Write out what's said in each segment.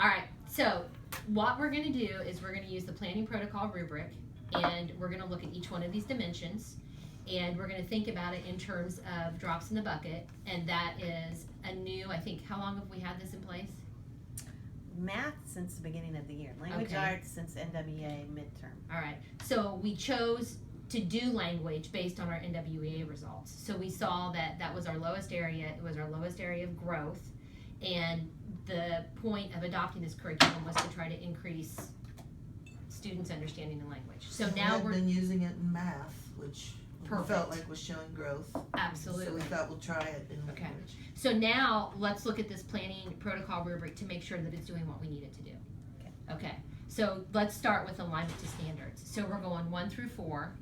All right, so what we're going to do is we're going to use the planning protocol rubric, and we're going to look at each one of these dimensions, and we're going to think about it in terms of drops in the bucket, and that is a new, I think, how long have we had this in place? Math since the beginning of the year. Language arts since NWEA midterm. All right, so we chose to do language based on our NWEA results. So we saw that that was our lowest area, it was our lowest area of growth, and the point of adopting this curriculum was to try to increase students' understanding the language. So now we're been using it in math, which we Perfect. felt like was showing growth. Absolutely. So we thought we'll try it in Okay. language. So now let's look at this planning protocol rubric to make sure that it's doing what we need it to do. Okay. So let's start with alignment to standards. So we're going 1 through 4,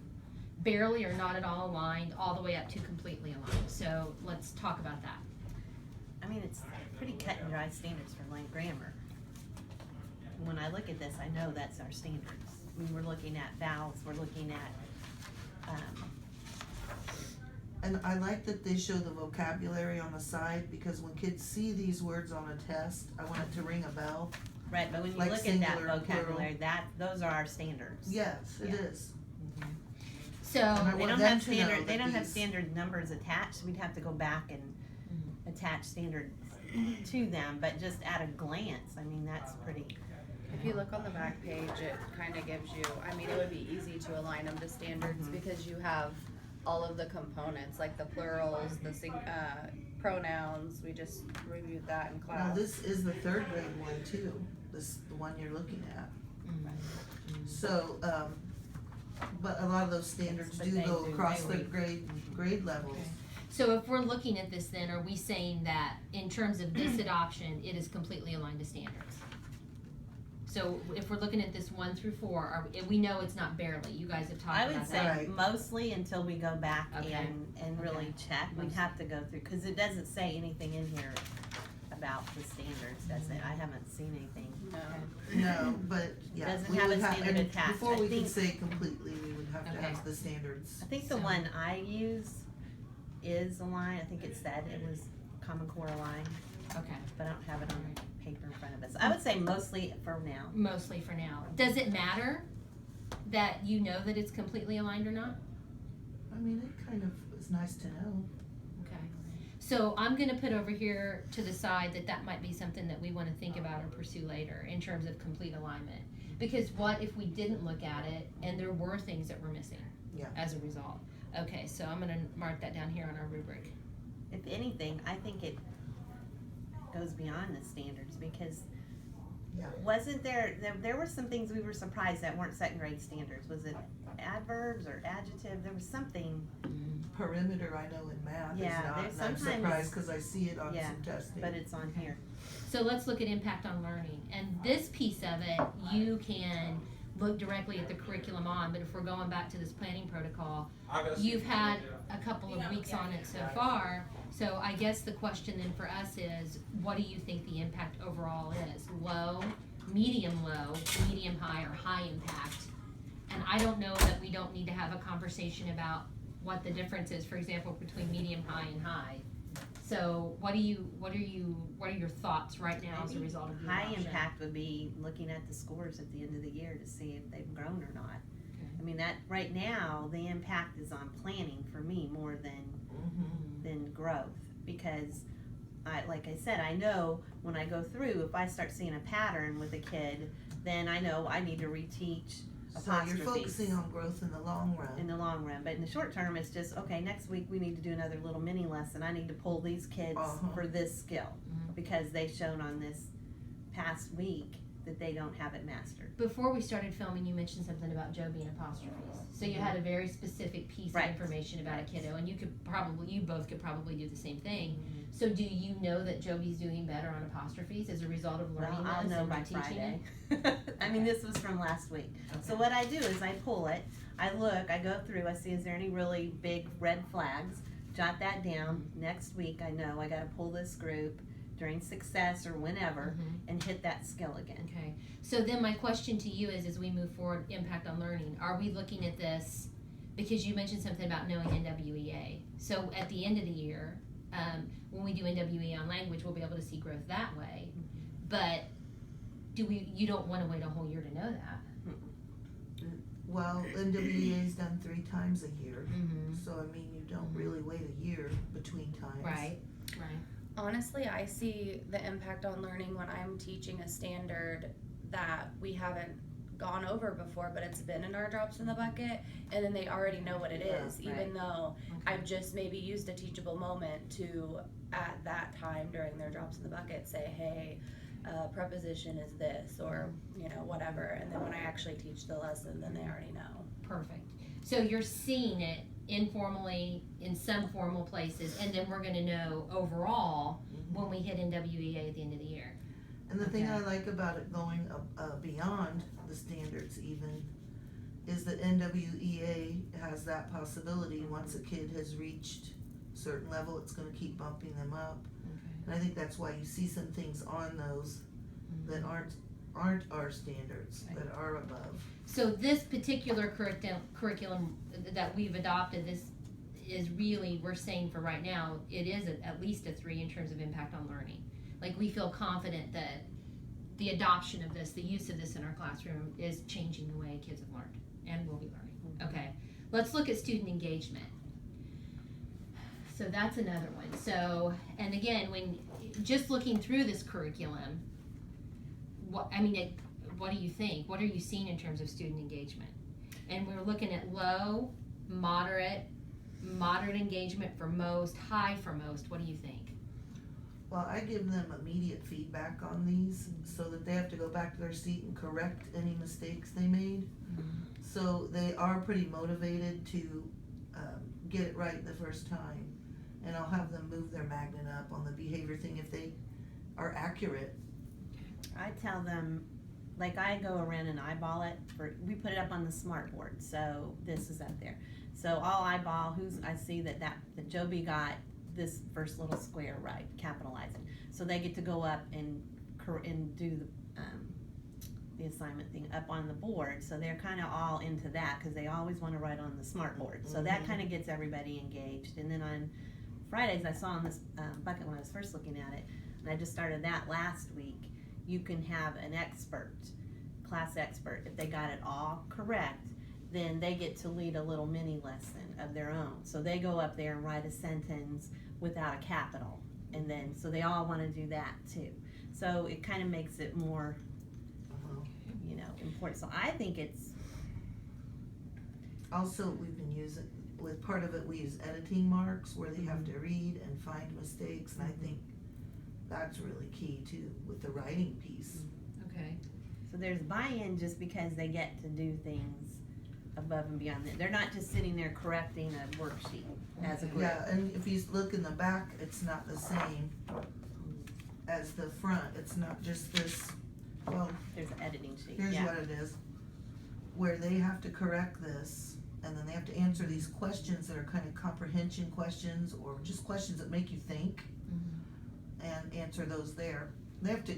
barely or not at all aligned, all the way up to completely aligned. So let's talk about that. I mean, it's pretty cut and dry standards for grammar. When I look at this, I know that's our standards. I mean, we're looking at vowels, we're looking at, And I like that they show the vocabulary on the side, because when kids see these words on a test, I want it to ring a bell. right, but when you Like look at that singular and vocabulary, those are our standards. Yes, it Yeah. is. So And I They want don't them have to know standard, that they don't have these- standard numbers attached, we'd have to go back and attach standards to them, but just at a glance, I mean, that's pretty. If you look on the back page, it kind of gives you, I mean, it would be easy to align them to standards because you have all of the components, like the plurals, the pronouns, we just reviewed that in Now, class. this is the 3rd grade one too, the one you're looking at. So, but a lot of those standards But do they go do across the vary. grade levels. So if we're looking at this then, are we saying that in terms of this adoption, it is completely aligned to standards? So if we're looking at this 1 through 4, we know it's not barely, you guys have talked I about would that. say Right. mostly until we go back Okay. and really check, we'd have to go through, cause it doesn't say anything in here about the standards, does it? I haven't seen anything. No. No, but yeah. Doesn't we have would a standard and attached. Before I we can think- say completely, we would have to Okay. have the standards. I think the So- one I use is aligned, I think it said it was Common Core aligned, Okay, but I don't have it on paper in front of us. I would say mostly for now. mostly for now. Does it matter that you know that it's completely aligned or not? I mean, it kind of is nice to know. Okay. So I'm gonna put over here to the side that might be something that we wanna think about or pursue later in terms of complete alignment. Because what if we didn't look at it and there were things that were missing? Yeah. As a result. Okay, so I'm gonna mark that down here on our rubric. If anything, I think it goes beyond the standards because Yeah. wasn't there were some things we were surprised that weren't 2nd grade standards. Was it adverbs or adjective? There was something, Perimeter, I know in math Yeah, is not, there's and I'm sometimes- surprised because I see it on Yeah, some testing. but it's on here. So let's look at impact on learning. And this piece of it, you can look directly at the curriculum on, but if we're going back to this planning protocol, you've had a couple of weeks on it so far. So I guess the question then for us is, what do you think the impact overall is? Low, medium high, or high impact? And I don't know that we don't need to have a conversation about what the difference is, for example, between medium, high, and high. So what are your thoughts right now as a result of the High adoption? impact would be looking at the scores at the end of the year to see if they've grown or not. I mean, that, right now, the impact is on planning for me more than growth. Because like I said, I know when I go through, if I start seeing a pattern with a kid, then I know I need to reteach So you're apostrophes focusing on growth in the long run. in the long run. But in the short term, it's just, okay, next week we need to do another little mini lesson. I need to pull these kids for this skill because they've shown on this past week that they don't have it mastered. Before we started filming, you mentioned something about Joe being apostrophes. So you had a very specific piece Right. of information about a kiddo, and you both could probably do the same thing. So do you know that Joby's doing better on apostrophes as a result of learning Well, I'll this know and by teaching Friday. it? I mean, this was from last week. So what I do is I pull it, I look, I go through, I see is there any really big red flags, jot that down. Next week I know I gotta pull this group during success or whenever and hit that skill again. Okay, so then my question to you is, as we move forward, impact on learning, are we looking at this, because you mentioned something about knowing NWEA. So at the end of the year, when we do NWEA on language, we'll be able to see growth that way. But you don't wanna wait a whole year to know that. Well, NWEA's done 3 times a year, Mm-hmm. so I mean, you don't really wait a year between times. Right. Honestly, I see the impact on learning when I'm teaching a standard that we haven't gone over before, but it's been in our drops in the bucket, and then they already know what it is, even though I've just maybe used a teachable moment to, at that time during their drops in the bucket, say, hey, preposition is this, or, you know, whatever, and then when I actually teach the lesson, then they already know. Perfect. So you're seeing it informally in some formal places, and then we're gonna know overall when we hit NWEA at the end of the year. And the thing I like about it going beyond the standards even is that NWEA has that possibility. Once a kid has reached a certain level, it's gonna keep bumping them up. And I think that's why you see some things on those that aren't our standards, that are above. So this particular curriculum that we've adopted, this is really, we're saying for right now, it is at least a 3 in terms of impact on learning. Like, we feel confident that the adoption of this, the use of this in our classroom is changing the way kids have learned and will be learning. Okay, let's look at student engagement. So that's another one. So, and again, when just looking through this curriculum, what do you think? What are you seeing in terms of student engagement? And we're looking at low, moderate engagement for most, high for most. What do you think? Well, I give them immediate feedback on these so that they have to go back to their seat and correct any mistakes they made. So they are pretty motivated to get it right the first time. And I'll have them move their magnet up on the behavior thing if they are accurate. I tell them, like, I go around and eyeball it, we put it up on the smart board, so this is up there. So I'll eyeball I see that Joby got this first little square right, capitalize it. So they get to go up and do the assignment thing up on the board. So they're kind of all into that because they always want to write on the smart board. So that kind of gets everybody engaged. And then on Fridays, I saw on this bucket when I was first looking at it, and I just started that last week, you can have an expert, class expert. If they got it all correct, then they get to lead a little mini lesson of their own. So they go up there and write a sentence without a capital. And then, so they all want to do that too. So it kind of makes it more, important. So I think it's... Also, we've been using, with part of it, we use editing marks where they have to read and find mistakes. And I think that's really key too, with the writing piece. Okay. So there's buy-in just because they get to do things above and beyond that. They're not just sitting there correcting a worksheet as a group. Yeah, and if you look in the back, it's not the same as the front. It's not just this, well, there's an editing sheet. here's what it is. Where they have to correct this, and then they have to answer these questions that are kind of comprehension questions, or just questions that make you think, and answer those there. They have to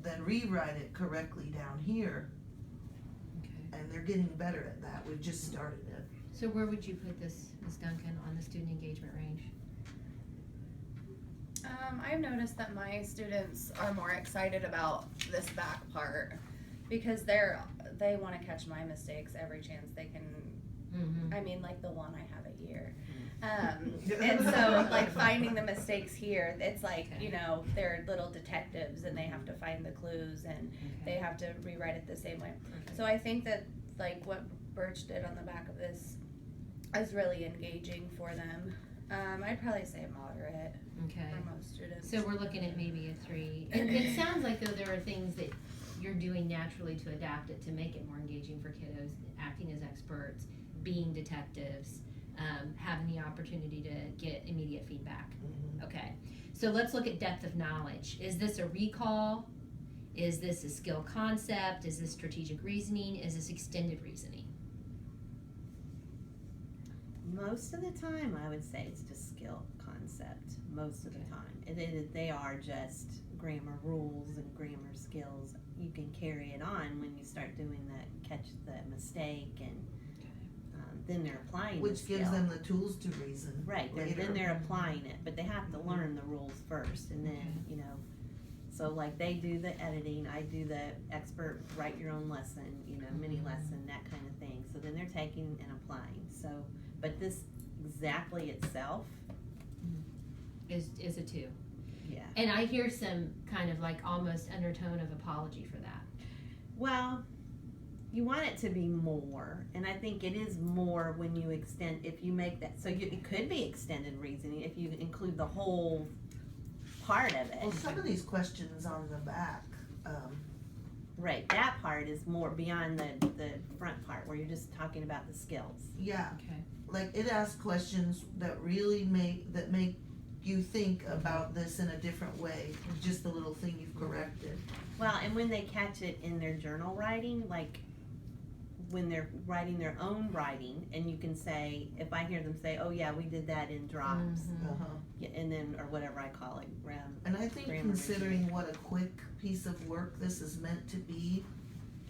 then rewrite it correctly down here, and they're getting better at that. We've just started it. So where would you put this, Ms. Duncan, on the student engagement range? I've noticed that my students are more excited about this back part because they want to catch my mistakes every chance they can. I mean, like the one I have a year. And so, like, finding the mistakes here, it's like, they're little detectives and they have to find the clues and they have to rewrite it the same way. So I think that, like, what Birch did on the back of this is really engaging for them. I'd probably say moderate for most students. So we're looking at maybe a 3. It sounds like, though, there are things that you're doing naturally to adapt it to make it more engaging for kiddos, acting as experts, being detectives, having the opportunity to get immediate feedback. Okay, so let's look at depth of knowledge. Is this a recall? Is this a skill concept? Is this strategic reasoning? Is this extended reasoning? Most of the time, I would say it's just skill concept. Most of the time, they are just grammar rules and grammar skills. You can carry it on when you start doing that, catch the mistake, and then they're applying which gives them the tools to reason. Right, then they're applying it, but they have to learn the rules first, and then So like they do the editing, I do the expert write your own lesson, mini lesson, that kind of thing. So then they're taking and applying. So, but this exactly itself is a 2. Yeah. And I hear some kind of like almost undertone of apology for that. Well, you want it to be more, and I think it is more when you extend, if you make that, so it could be extended reasoning if you include the whole part of it. Well, some of these questions on the back, Right, that part is more beyond the front part where you're just talking about the skills. yeah, Okay. like it asks questions that really make you think about this in a different way, just a little thing you've corrected. Well, and when they catch it in their journal writing, like when they're writing their own writing, and you can say, if I hear them say, oh yeah, we did that in drops, yeah, and then, or whatever I call it, And I think grammar considering what a quick piece of work this is meant to be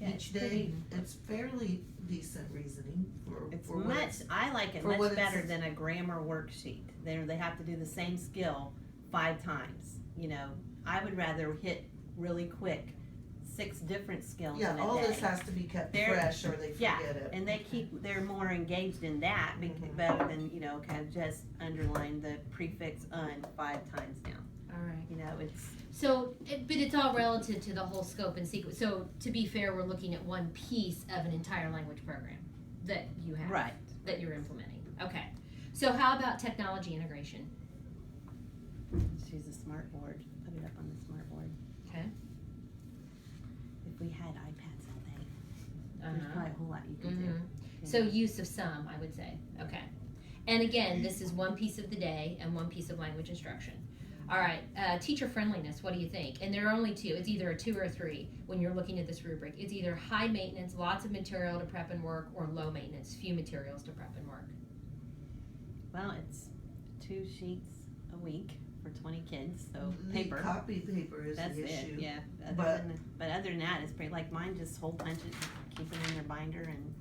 yeah, each day, it's fairly decent reasoning it's for what much, it's, I like it for much what it's- better than a grammar worksheet. They have to do the same skill 5 times, I would rather hit really quick 6 different skills in yeah, a all day. this has to be kept They're- fresh or they yeah, forget it. And they're more engaged in that better than, kind of just underline the prefix un 5 times now. All right. It's, So, but it's all relative to the whole scope and sequence. So, to be fair, we're looking at one piece of an entire language program that you have, right. that you're implementing. Okay. So, how about technology integration? Choose a smart board, put it up on the smart board. Okay. If we had iPads all day, there's Uh-huh. probably a whole lot you could do. So, use of some, I would say. Okay. And again, this is one piece of the day and one piece of language instruction. All right, teacher friendliness, what do you think? And there are only 2. It's either a 2 or a 3 when you're looking at this rubric. It's either high maintenance, lots of material to prep and work, or low maintenance, few materials to prep and work. Well, it's 2 sheets a week for 20 kids, so The paper. copy paper is That's the issue. it, yeah. But- But other than that, it's pretty, like mine just hole punch it, keep it in their binder, and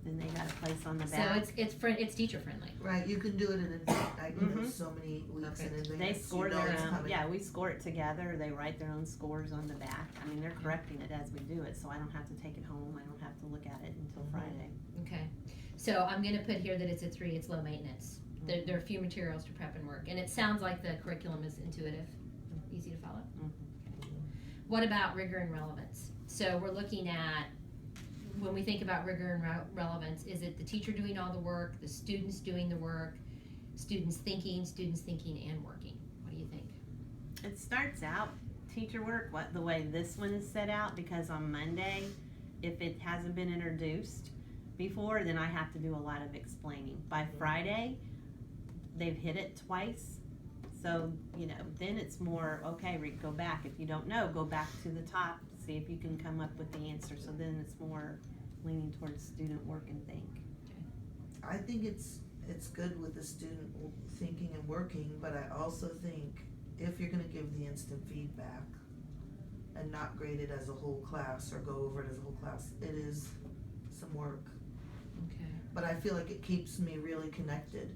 then they got a place on the So back. it's teacher friendly. Right, you can do it in advance, I do it so many weeks in Perfect. advance. They you score know their it's own, coming. yeah, we score it together, they write their own scores on the back. I mean, they're correcting it as we do it, so I don't have to take it home, I don't have to look at it until Friday. Okay. So I'm gonna put here that it's a 3, it's low maintenance. There are few materials to prep and work. And it sounds like the curriculum is intuitive, easy to follow. What about rigor and relevance? So we're looking at, when we think about rigor and relevance, is it the teacher doing all the work, the students doing the work, students thinking and working? What do you think? It starts out teacher work, the way this one is set out, because on Monday, if it hasn't been introduced before, then I have to do a lot of explaining. By Friday, they've hit it twice, so, then it's more, okay, go back. If you don't know, go back to the top, see if you can come up with the answer. So then it's more leaning towards student work and think. I think it's good with the student thinking and working, but I also think if you're gonna give the instant feedback and not grade it as a whole class or go over it as a whole class, it is some work. Okay. But I feel like it keeps me really connected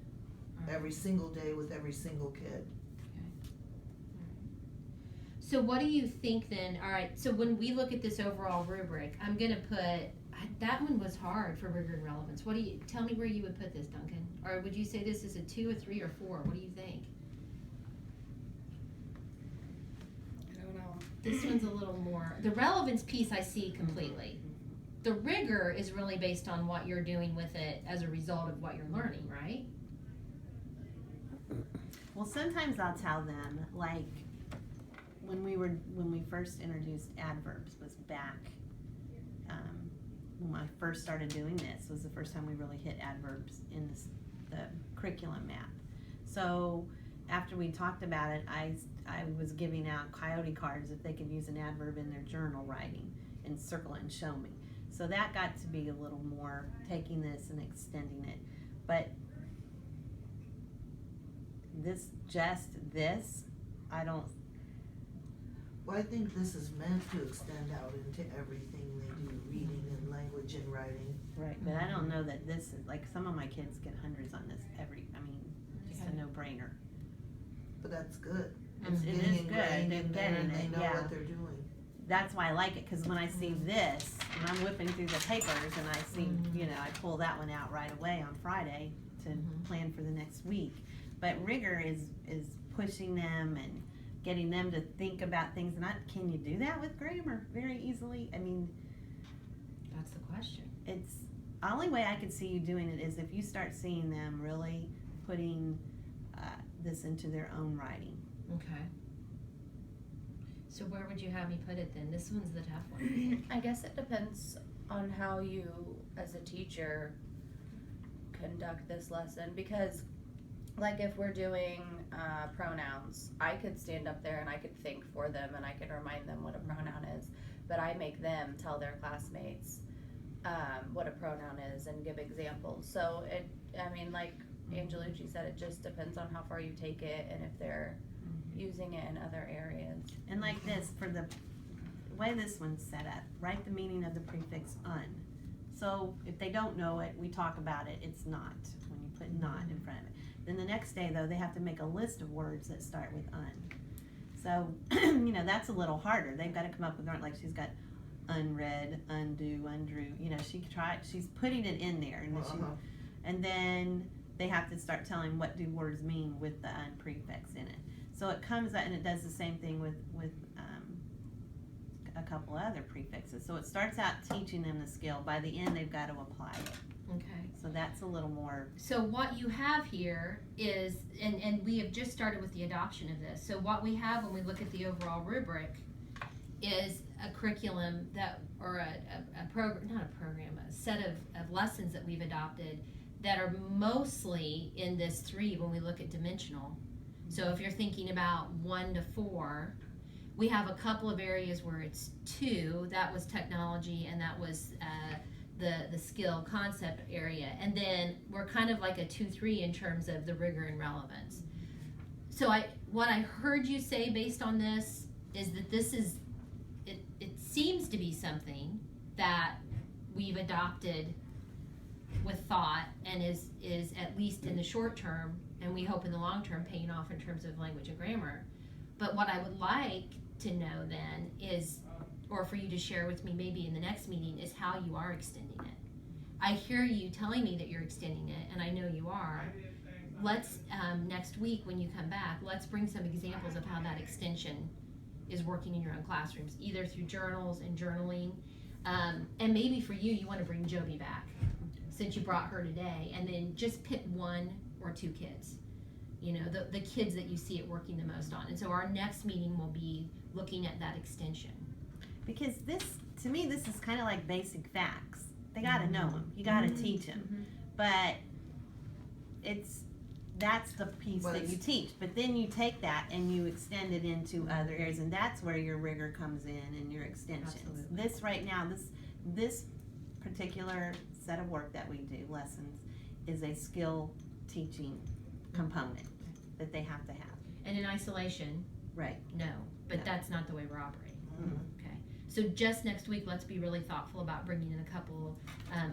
every single day with every single kid. So what do you think then? All right, so when we look at this overall rubric, I'm gonna put, that one was hard for rigor and relevance. Tell me where you would put this, Duncan? Or would you say this is a 2, a 3, or 4? What do you think? I don't know. This one's a little more, the relevance piece I see completely. The rigor is really based on what you're doing with it as a result of what you're learning, right? Well, sometimes I'll tell them, like, when we first introduced adverbs was back, when I first started doing this, was the first time we really hit adverbs in the curriculum map. So after we talked about it, I was giving out coyote cards if they could use an adverb in their journal writing and circle it and show me. So that got to be a little more taking this and extending it. But this, I don't. Well, I think this is meant to extend out into everything they do, reading and language and writing. Right, but I don't know that this is, like, some of my kids get hundreds on this just a no-brainer. But that's good. It's It getting is good, ingrained they're in there getting and they it, know yeah. what they're doing. That's why I like it, cause when I see this, and I'm whipping through the papers and I see, you know, I pull that one out right away on Friday to plan for the next week. But rigor is pushing them and getting them to think about things, and can you do that with grammar very easily? I mean, That's the question. it's, the only way I could see you doing it is if you start seeing them really putting this into their own writing. Okay. So where would you have me put it then? This one's the tough one. I guess it depends on how you, as a teacher, conduct this lesson, because like if we're doing pronouns, I could stand up there and I could think for them and I could remind them what a pronoun is, but I make them tell their classmates what a pronoun is and give examples. So like Angelucci said, it just depends on how far you take it and if they're using it in other areas. And like this, for the way this one's set up, write the meaning of the prefix un. So if they don't know it, we talk about it, it's not, when you put not in front of it. Then the next day though, they have to make a list of words that start with un. So, you know, that's a little harder. They've got to come up with, like she's got unread, undo, undrew, you know, she's putting it in there. And then they have to start telling what do words mean with the un prefix in it. So it comes out and it does the same thing with a couple other prefixes. So it starts out teaching them the skill. By the end, they've got to apply it. Okay. So that's a little more. So what you have here is, and we have just started with the adoption of this. So what we have when we look at the overall rubric is a curriculum that, or a program, not a program, a set of lessons that we've adopted that are mostly in this 3 when we look at dimensional. So if you're thinking about 1 to 4, we have a couple of areas where it's 2, that was technology, and that was the skill concept area. And then we're kind of like a 2-3 in terms of the rigor and relevance. So what I heard you say based on this is that this is, it seems to be something that we've adopted with thought and is at least in the short term, and we hope in the long term paying off in terms of language and grammar. But what I would like to know then is, or for you to share with me maybe in the next meeting, is how you are extending it. I hear you telling me that you're extending it, and I know you are. Let's, next week when you come back, let's bring some examples of how that extension is working in your own classrooms, either through journals and journaling, and maybe for you want to bring Joby back, since you brought her today, and then just pick 1 or 2 kids, you know, the kids that you see it working the most on. And so our next meeting will be looking at that extension. Because this, to me, this is kind of like basic facts. They got to know them. You got to teach them. But that's the piece that you teach. But then you take that and you extend it into other areas, and that's where your rigor comes in and your extensions. Absolutely. This right now, this particular set of work that we do, lessons, is a skill teaching component that they have to have. And in isolation, Right. no, but No. that's not the way we're operating. Okay. So just next week, let's be really thoughtful about bringing in a couple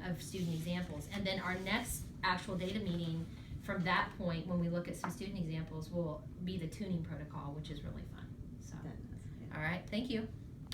of student examples. And then our next actual data meeting from that point, when we look at some student examples, will be the tuning protocol, which is really fun. So, all right, thank you.